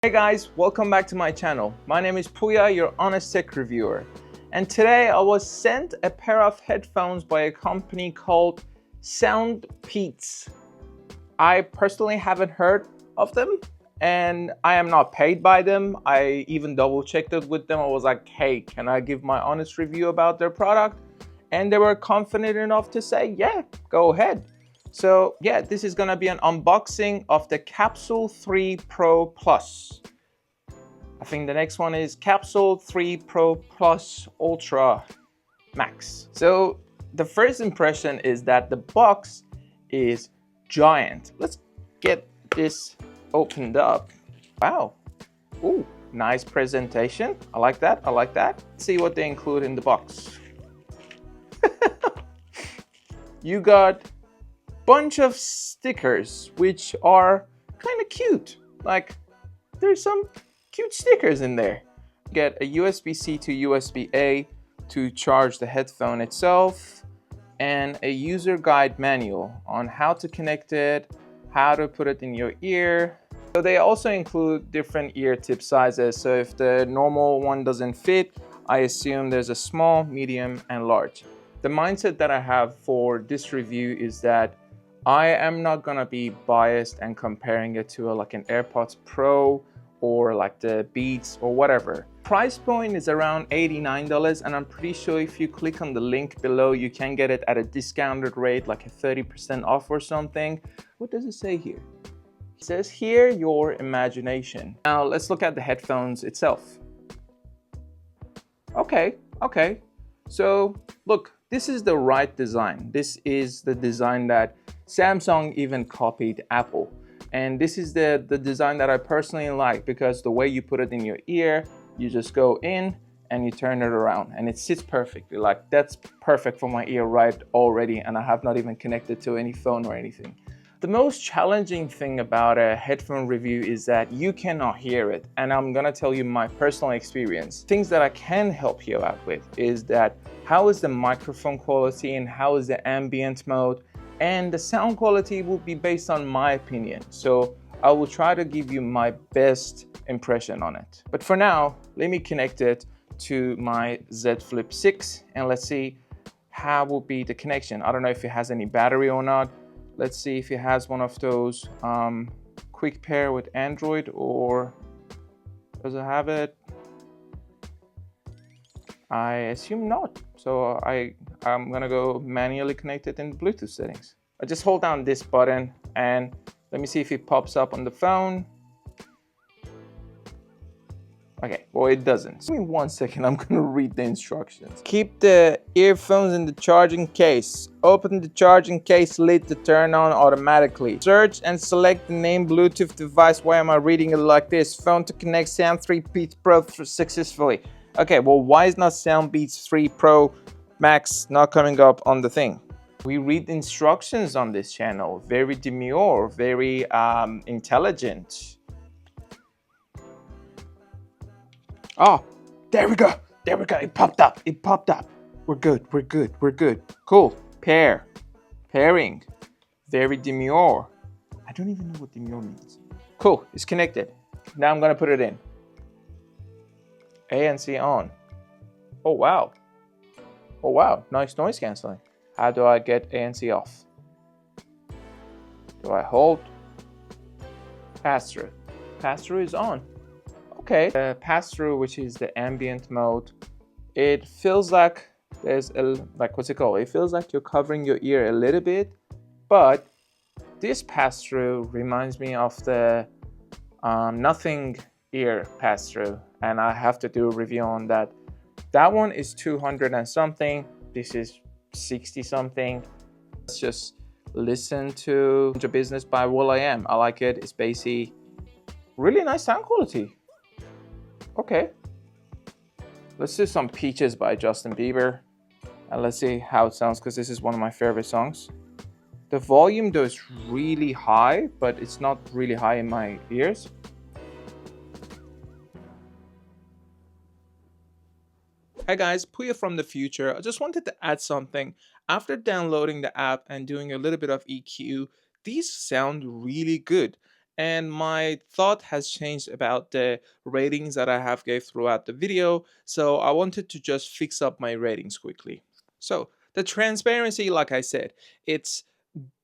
Hey guys, welcome back to my channel. My name is Puya, your honest tech reviewer. And today I was sent a pair of headphones by a company called SOUNDPEATS. I personally haven't heard of them and I am not paid by them. I even double checked it with them. I was like, hey, can I give my honest review about their product? And they were confident enough to say, yeah, go ahead. So yeah, this is gonna be an unboxing of the Capsule3 Pro Plus. I think the next one is Capsule3 Pro Plus Ultra Max. So the first impression is that the box is giant. Let's get this opened up. Wow. Ooh, nice presentation. I like that. I like that. Let's see what they include in the box. You got bunch of stickers which are kind of cute. Like there's some cute stickers in there. Get a USB-C to USB-A to charge the headphone itself and a user guide manual on how to connect it, how to put it in your ear. So they also include different ear tip sizes. So if the normal one doesn't fit, I assume there's a small, medium, and large. The mindset that I have for this review is that I am not gonna be biased and comparing it to like an AirPods Pro or like the Beats or whatever. Price point is around $89 and I'm pretty sure if you click on the link below you can get it at a discounted rate, like a 30% off or something. What does it say here? It says here, your imagination. Now let's look at the headphones itself. Okay. So look, this is the right design. This is the design that Samsung even copied Apple. And this is the design that I personally like because the way you put it in your ear, you just go in and you turn it around and it sits perfectly. Like that's perfect for my ear right already and I have not even connected to any phone or anything. The most challenging thing about a headphone review is that you cannot hear it. And I'm gonna tell you my personal experience. Things that I can help you out with is that how is the microphone quality and how is the ambient mode? And the sound quality will be based on my opinion. So I will try to give you my best impression on it. But for now, let me connect it to my Z Flip 6 and let's see how will be the connection. I don't know if it has any battery or not. Let's see if it has one of those quick pair with Android or does it have it? I assume not. So I'm gonna go manually connect it in Bluetooth settings. I just hold down this button and let me see if it pops up on the phone. Okay, well it doesn't. Give me 1 second, I'm gonna read the instructions. Keep the earphones in the charging case. Open the charging case lid to turn on automatically. Search and select the name Bluetooth device. Why am I reading it like this? Phone to connect SOUNDPEATS Pro successfully. Okay, well why is not SOUNDPEATS 3 Pro Max not coming up on the thing? We read instructions on this channel. Very demure, very intelligent. Oh, there we go. It popped up. We're good. Cool. Pairing. Very demure. I don't even know what demure means. Cool, it's connected. Now I'm gonna put it in. ANC on. Oh wow, nice noise cancelling. How do I get ANC off? Do I hold? Pass-through. Pass-through is on. Okay, the pass-through, which is the ambient mode, it feels like there's what's it called? It feels like you're covering your ear a little bit, but this pass-through reminds me of the nothing ear pass-through, and I have to do a review on that. That one is 200 and something. This is 60 something. Let's just listen to Business by will.i.am. I like it. It's bassy. Really nice sound quality. Okay. Let's do some Peaches by Justin Bieber. And let's see how it sounds because this is one of my favorite songs. The volume though is really high, but it's not really high in my ears. Hi guys, Puya from the future. I just wanted to add something. After downloading the app and doing a little bit of EQ, these sound really good. and my thought has changed about the ratings that I have gave throughout the video, so I wanted to just fix up my ratings quickly. So the transparency, like I said, it's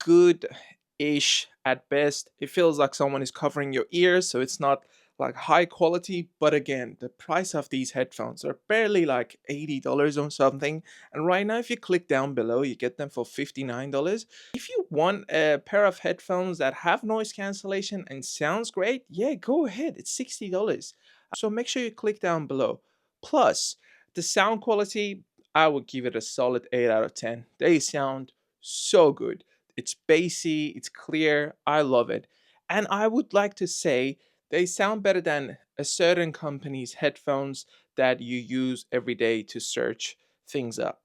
good-ish at best. It feels like someone is covering your ears, so it's not like high quality, but again, the price of these headphones are barely like $80 or something, and right now if you click down below you get them for $59. If you want a pair of headphones that have noise cancellation and sounds great, yeah, go ahead, it's $60. So make sure you click down below. Plus the sound quality, I would give it a solid 8 out of 10. They sound so good. It's bassy, it's clear, I love it. And I would like to say they sound better than a certain company's headphones that you use every day to search things up.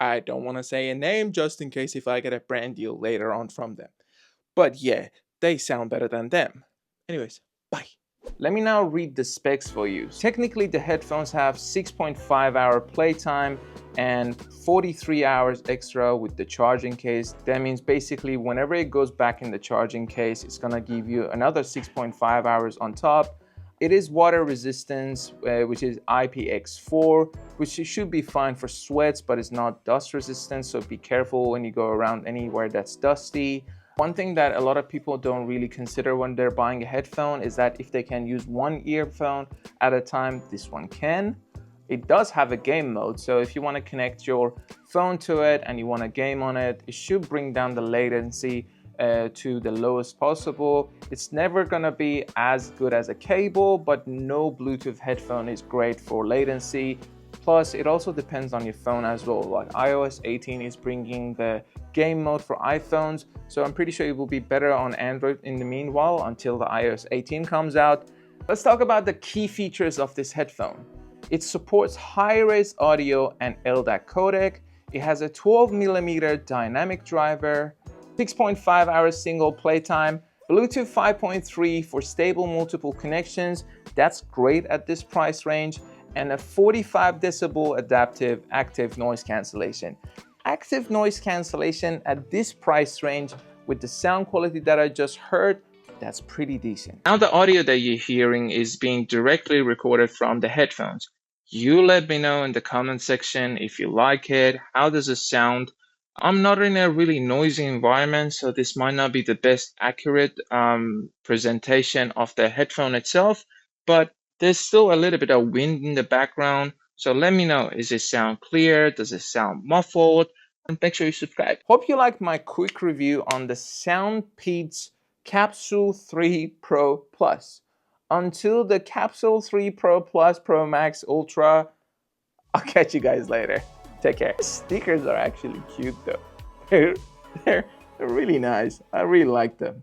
I don't want to say a name just in case if I get a brand deal later on from them. But yeah, they sound better than them. Anyways, bye. Let me now read the specs for you. Technically, the headphones have 6.5-hour playtime and 43 hours extra with the charging case. That means basically whenever it goes back in the charging case, it's gonna give you another 6.5 hours on top. It is water resistance, which is IPX4, which should be fine for sweats, but it's not dust resistant, so be careful when you go around anywhere that's dusty. One thing that a lot of people don't really consider when they're buying a headphone is that if they can use one earphone at a time, this one can. It does have a game mode, so if you want to connect your phone to it and you want to game on it, it should bring down the latency to the lowest possible. It's never gonna be as good as a cable, but no Bluetooth headphone is great for latency. Plus, it also depends on your phone as well. Like iOS 18 is bringing the game mode for iPhones, so I'm pretty sure it will be better on Android in the meanwhile until the iOS 18 comes out. Let's talk about the key features of this headphone. It supports high-res audio and LDAC codec. It has a 12mm dynamic driver, 6.5 hours single playtime, Bluetooth 5.3 for stable multiple connections. That's great at this price range, and a 45 decibel adaptive active noise cancellation. Active noise cancellation at this price range with the sound quality that I just heard, that's pretty decent. Now the audio that you're hearing is being directly recorded from the headphones. You let me know in the comment section if you like it, how does it sound? I'm not in a really noisy environment, so this might not be the best accurate presentation of the headphone itself, but there's still a little bit of wind in the background. So let me know, is it sound clear? Does it sound muffled? And make sure you subscribe. Hope you liked my quick review on the SOUNDPEATS Capsule3 Pro Plus. Until the Capsule3 Pro Plus, Pro Max, Ultra, I'll catch you guys later. Take care. The stickers are actually cute though. They're really nice. I really like them.